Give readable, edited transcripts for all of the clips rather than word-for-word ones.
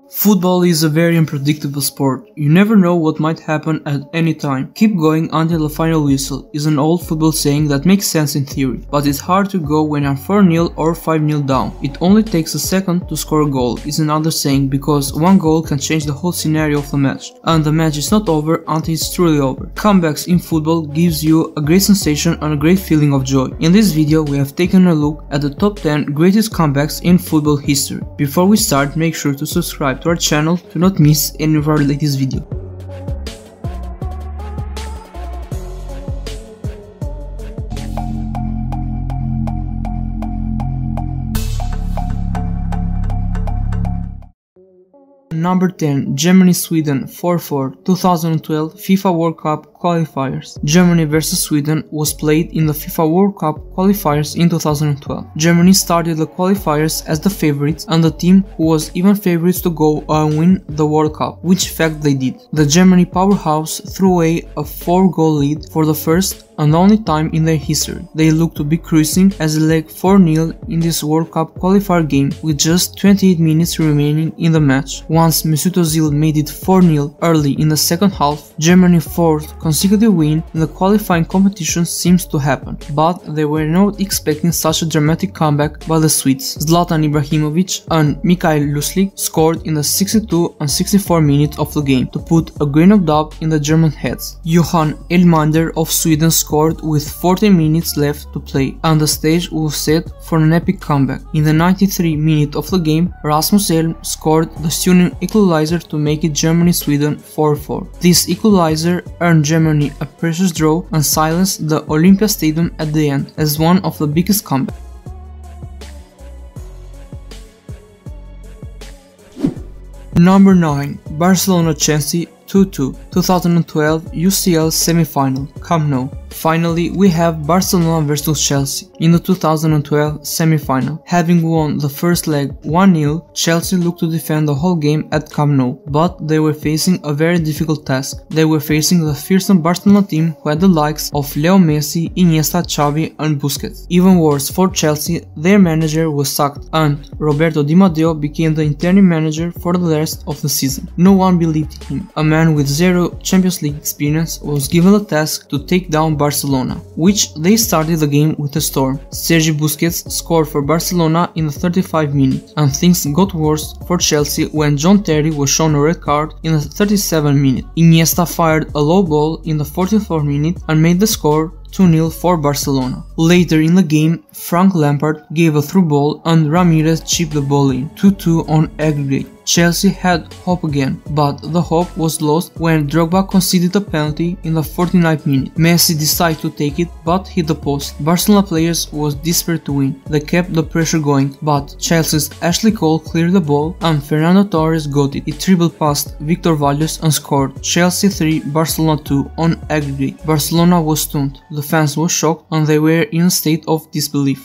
Football is a very unpredictable sport. You never know what might happen at any time. Keep going until the final whistle is an old football saying that makes sense in theory, but it's hard to go when you're 4-0 or 5-0 down. It only takes a second to score a goal is another saying, because one goal can change the whole scenario of the match, and the match is not over until it's truly over. Comebacks in football gives you a great sensation and a great feeling of joy. In this video we have taken a look at the top 10 greatest comebacks in football history. Before we start, make sure to subscribe to our channel to not miss any of our latest video. Number 10. Germany-Sweden 4-4 2012 FIFA World Cup qualifiers. Germany vs Sweden was played in the FIFA World Cup qualifiers in 2012. Germany started the qualifiers as the favorites and the team who was even favorites to go and win the World Cup, which fact they did. The Germany powerhouse threw away a 4-goal lead for the first and only time in their history. They looked to be cruising as they led 4-0 in this World Cup qualifier game with just 28 minutes remaining in the match. Once Mesut Özil made it 4-0 early in the second half, Germany's fourth consecutive win in the qualifying competition seems to happen, but they were not expecting such a dramatic comeback by the Swedes. Zlatan Ibrahimovic and Mikael Lustig scored in the 62 and 64 minutes of the game to put a grain of doubt in the German heads. Johan Elmander of Sweden scored with 14 minutes left to play, and the stage was set for an epic comeback. In the 93 minute of the game, Rasmus Elm scored the stunning equalizer to make it Germany-Sweden 4-4. This equalizer earned Germany a precious draw and silenced the Olympia Stadium at the end as one of the biggest comebacks. Number 9. Barcelona-Chelsea 2-2 2012 UCL semi-final, Camp Nou. Finally, we have Barcelona vs Chelsea in the 2012 semi-final. Having won the first leg 1-0, Chelsea looked to defend the whole game at Camp Nou, but they were facing a very difficult task. They were facing the fearsome Barcelona team who had the likes of Leo Messi, Iniesta, Xavi and Busquets. Even worse for Chelsea, their manager was sacked and Roberto Di Matteo became the interim manager for the rest of the season. No one believed in him. A man with zero Champions League experience was given the task to take down Barcelona, which they started the game with a storm. Sergi Busquets scored for Barcelona in the 35th minute, and things got worse for Chelsea when John Terry was shown a red card in the 37th minute. Iniesta fired a low ball in the 44th minute and made the score 2-0 for Barcelona. Later in the game, Frank Lampard gave a through ball and Ramirez chipped the ball in, 2-2 on aggregate. Chelsea had hope again, but the hope was lost when Drogba conceded a penalty in the 49th minute. Messi decided to take it but hit the post. Barcelona players was desperate to win. They kept the pressure going, but Chelsea's Ashley Cole cleared the ball and Fernando Torres got it. He dribbled past Victor Valles and scored. Chelsea 3, Barcelona 2 on aggregate. Barcelona was stunned. The fans were shocked and they were in a state of disbelief.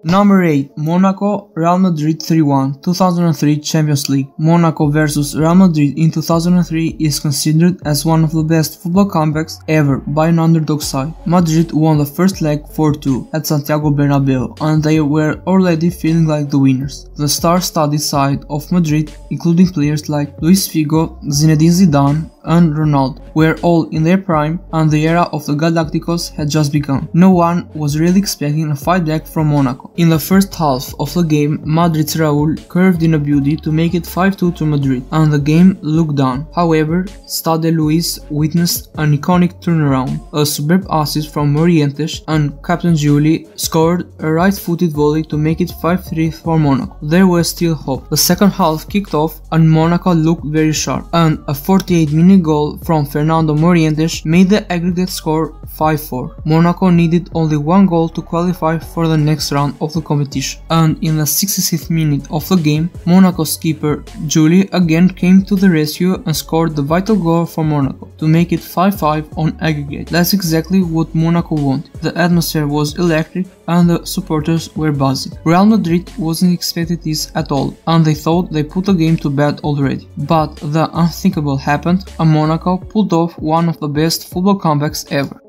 Number 8. Monaco Real Madrid 3-1 2003 Champions League. Monaco vs Real Madrid in 2003 is considered as one of the best football comebacks ever by an underdog side. Madrid won the first leg 4-2 at Santiago Bernabeu and they were already feeling like the winners. The star-studded side of Madrid, including players like Luis Figo, Zinedine Zidane and Ronaldo, were all in their prime and the era of the Galacticos had just begun. No one was really expecting a fight back from Monaco. In the first half of the game, Madrid's Raúl curved in a beauty to make it 5-2 to Madrid, and the game looked on. However, Stade Luis witnessed an iconic turnaround. A superb assist from Morientes and Captain Giuli scored a right-footed volley to make it 5-3 for Monaco. There was still hope. The second half kicked off and Monaco looked very sharp, and a 48-minute goal from Fernando Morientes made the aggregate score 5-4. Monaco needed only one goal to qualify for the next round of the competition, and in the 66th minute of the game, Monaco's keeper Giuli again came to the rescue and scored the vital goal for Monaco to make it 5-5 on aggregate. That's exactly what Monaco wanted. The atmosphere was electric and the supporters were buzzing. Real Madrid wasn't expecting this at all, and they thought they put the game to bed already. But the unthinkable happened and Monaco pulled off one of the best football comebacks ever.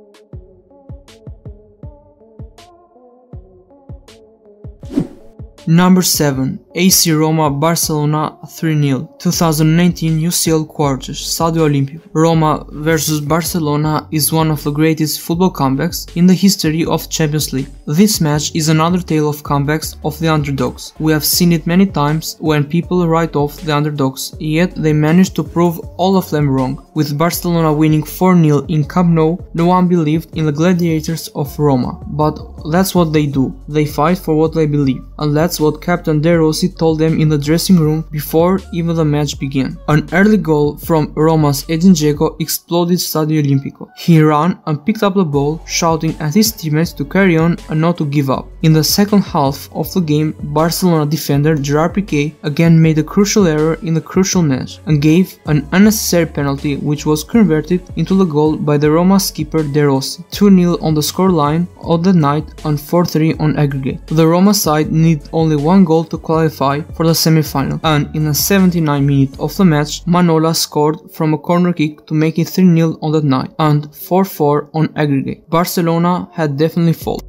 Number 7. AC Roma Barcelona 3-0 2019 UCL quarters, Stadio Olimpico. Roma vs Barcelona is one of the greatest football comebacks in the history of Champions League. This match is another tale of comebacks of the underdogs. We have seen it many times when people write off the underdogs, yet they managed to prove all of them wrong. With Barcelona winning 4-0 in Camp Nou, no one believed in the gladiators of Roma, but that's what they do. They fight for what they believe, and that's what Captain De Rossi told them in the dressing room before even the match began. An early goal from Roma's Edin Dzeko exploded Stadio Olimpico. He ran and picked up the ball, shouting at his teammates to carry on and not to give up. In the second half of the game, Barcelona defender Gerard Piqué again made a crucial error in the crucial match and gave an unnecessary penalty which was converted into the goal by the Roma skipper De Rossi. 2-0 on the scoreline of the night and 4-3 on aggregate. The Roma side needed only one goal to qualify for the semi-final, and in the 79th minute of the match, Manola scored from a corner kick to make it 3-0 on that night and 4-4 on aggregate. Barcelona had definitely fallen.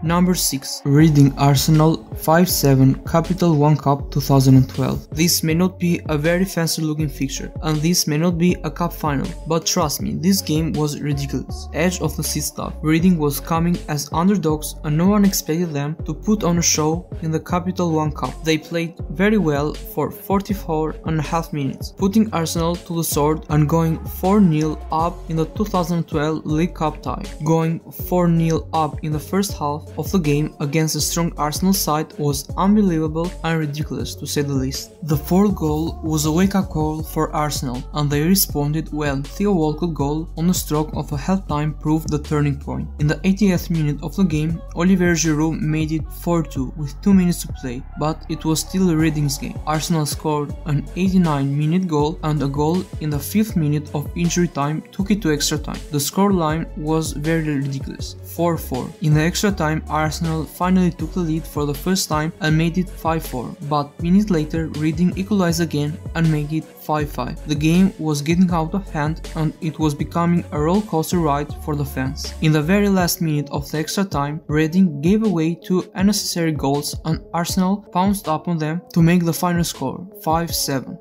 Number 6. Reading Arsenal 5-7 Capital One Cup 2012. This may not be a very fancy looking fixture, and this may not be a cup final, but trust me, this game was ridiculous. Edge of the seat stuff. Reading was coming as underdogs and no one expected them to put on a show in the Capital One Cup. They played very well for 44.5 minutes, putting Arsenal to the sword and going 4-0 up in the 2012 League Cup tie. Going 4-0 up in the first half of the game against a strong Arsenal side was unbelievable and ridiculous, to say the least. The fourth goal was a wake-up call for Arsenal, and they responded well. Theo Walcott goal on the stroke of a half-time proved the turning point. In the 80th minute of the game, Olivier Giroud made it 4-2 with 2 minutes to play, but it was still Reading's game. Arsenal scored an 89-minute goal, and a goal in the 5th minute of injury time took it to extra time. The scoreline was very ridiculous, 4-4. In the extra time, Arsenal finally took the lead for the first time and made it 5-4, but minutes later Reading equalized again and made it 5-5. The game was getting out of hand and it was becoming a roller coaster ride for the fans. In the very last minute of the extra time, Reading gave away 2 unnecessary goals and Arsenal pounced up on them to make the final score 5-7.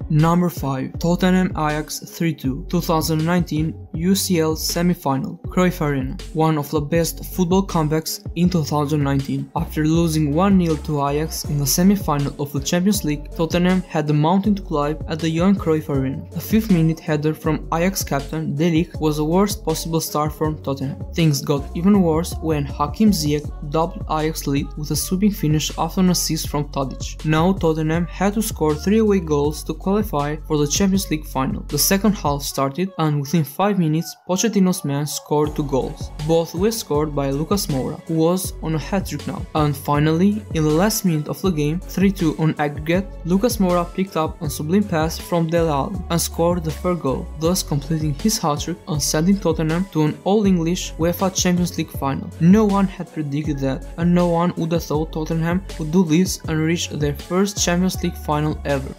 Number 5. Tottenham Ajax 3-2 2019 UCL semi-final, Cruyff Arena. One of the best football comebacks in 2019. After losing 1-0 to Ajax in the semi-final of the Champions League, Tottenham had the mountain to climb at the Johan Cruyff Arena. The 5th minute header from Ajax captain De Ligt was the worst possible start from Tottenham. Things got even worse when Hakim Ziyech doubled Ajax lead with a sweeping finish after an assist from Tadic. Now Tottenham had to score 3 away goals to qualify for the Champions League final. The second half started and within 5 minutes Pochettino's man scored 2 goals. Both were scored by Lucas Moura, who was on a hat-trick now. And finally, in the last minute of the game, 3-2 on aggregate, Lucas Moura picked up a sublime pass from Dele Alli and scored the 3rd goal, thus completing his hat-trick and sending Tottenham to an all-English UEFA Champions League final. No one had predicted that, and no one would have thought Tottenham would do this and reach their first Champions League final ever.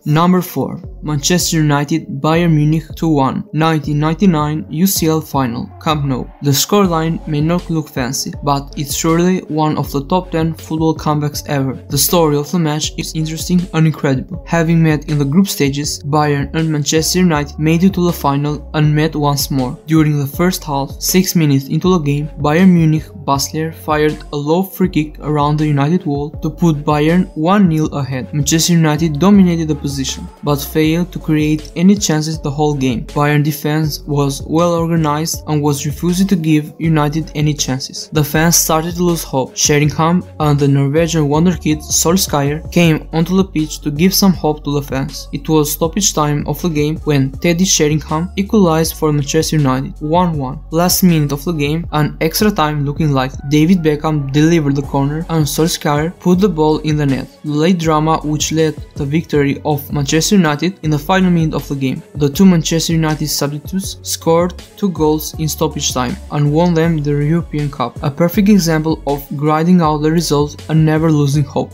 Number 4. Manchester United Bayern Munich 2-1 1999 UCL final, Camp Nou. The scoreline may not look fancy, but it's surely one of the top 10 football comebacks ever. The story of the match is interesting and incredible. Having met in the group stages, Bayern and Manchester United made it to the final and met once more. During the first half, 6 minutes into the game, Bayern Munich Basler fired a low free kick around the United wall to put Bayern 1-0 ahead. Manchester United dominated the position, but failed to create any chances the whole game. Bayern defense was well organized and was refusing to give United any chances. The fans started to lose hope. Sheringham and the Norwegian wonderkid Solskjaer came onto the pitch to give some hope to the fans. It was stoppage time of the game when Teddy Sheringham equalized for Manchester United 1-1. Last minute of the game, an extra time looking green light. David Beckham delivered the corner and Solskjaer put the ball in the net. The late drama which led to the victory of Manchester United in the final minute of the game. The two Manchester United substitutes scored 2 goals in stoppage time and won them the European Cup. A perfect example of grinding out the result and never losing hope.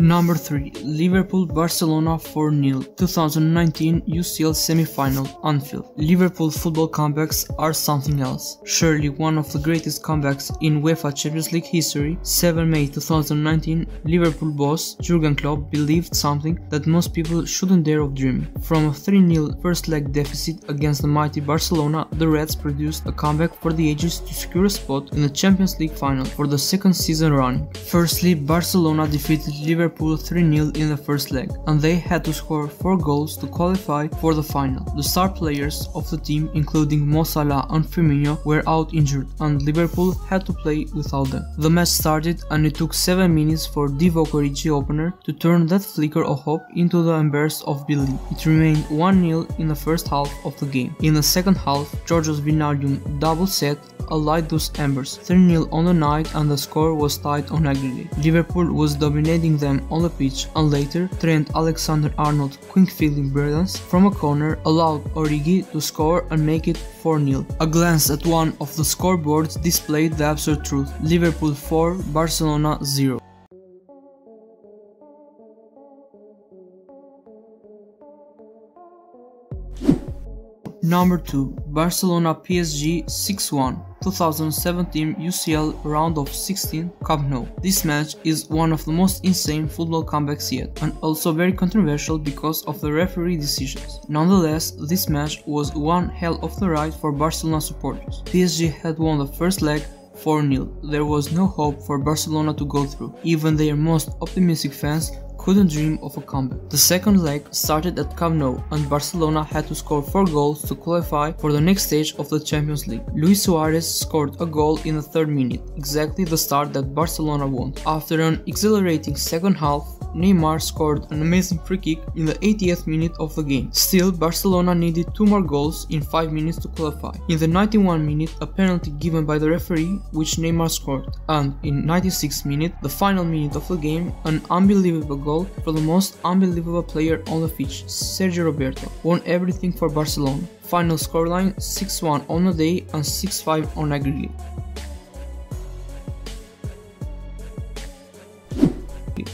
Number 3. Liverpool-Barcelona 4-0 2019 UCL semi-final, Anfield. Liverpool football comebacks are something else. Surely one of the greatest comebacks in UEFA Champions League history. 7 May 2019, Liverpool boss Jurgen Klopp believed something that most people shouldn't dare of dreaming. From a 3-0 first leg deficit against the mighty Barcelona, the Reds produced a comeback for the ages to secure a spot in the Champions League final for the second season running. Firstly, Barcelona defeated Liverpool 3-0 in the first leg, and they had to score 4 goals to qualify for the final. The star players of the team, including Mo Salah and Firmino, were out injured, and Liverpool had to play without them. The match started, and it took 7 minutes for Divock Origi opener to turn that flicker of hope into the embers of belief. It remained 1-0 in the first half of the game. In the second half, Georgios Wijnaldum double set allied those embers, 3-0 on the night, and the score was tied on aggregate. Liverpool was dominating them on the pitch, and later Trent Alexander-Arnold quick fielding brilliance from a corner allowed Origi to score and make it 4-0. A glance at one of the scoreboards displayed the absolute truth: Liverpool 4, Barcelona 0. Number 2. Barcelona PSG 6-1 2017 UCL round of 16, Camp Nou. This match is one of the most insane football comebacks yet, and also very controversial because of the referee decisions. Nonetheless, this match was one hell of the ride for Barcelona supporters. PSG had won the first leg 4-0. There was no hope for Barcelona to go through. Even their most optimistic fans couldn't dream of a comeback. The second leg started at Camp Nou, and Barcelona had to score 4 goals to qualify for the next stage of the Champions League. Luis Suarez scored a goal in the 3rd minute, exactly the start that Barcelona wanted. After an exhilarating second half, Neymar scored an amazing free kick in the 80th minute of the game. Still, Barcelona needed 2 more goals in 5 minutes to qualify. In the 91st minute, a penalty given by the referee, which Neymar scored, and in 96th minute, the final minute of the game, an unbelievable goal for the most unbelievable player on the pitch, Sergio Roberto, won everything for Barcelona. Final scoreline 6-1 on the day and 6-5 on aggregate.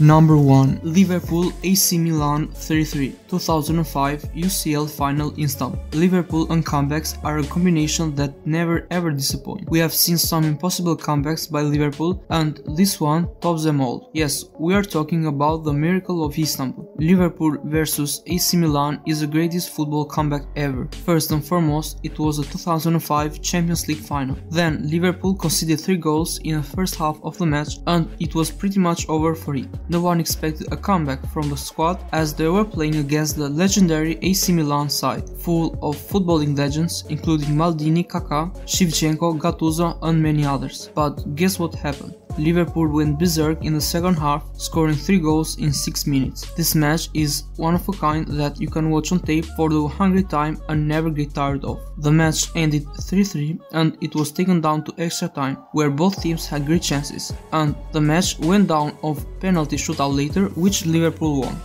Number 1. Liverpool AC Milan 3-3 2005 UCL final in Istanbul. Liverpool and comebacks are a combination that never ever disappoint. We have seen some impossible comebacks by Liverpool, and this one tops them all. Yes, we are talking about the miracle of Istanbul. Liverpool versus AC Milan is the greatest football comeback ever. First and foremost, it was the 2005 Champions League final. Then Liverpool conceded 3 goals in the first half of the match, and it was pretty much over for it. No one expected a comeback from the squad, as they were playing against the legendary AC Milan side, full of footballing legends including Maldini, Kaká, Shevchenko, Gattuso and many others. But guess what happened? Liverpool went berserk in the second half, scoring 3 goals in 6 minutes. This match is one of a kind that you can watch on tape for the 100th time and never get tired of. The match ended 3-3 and it was taken down to extra time, where both teams had great chances, and the match went down of penalty shootout later, which Liverpool won.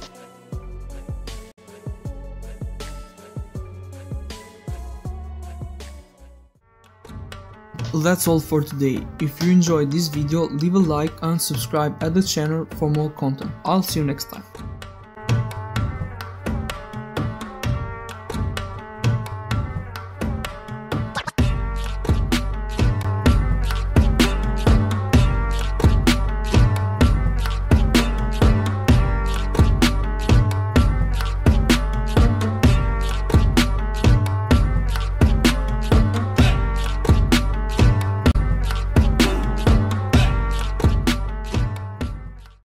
That's all for today. If you enjoyed this video, leave a like and subscribe at the channel for more content. I'll see you next time.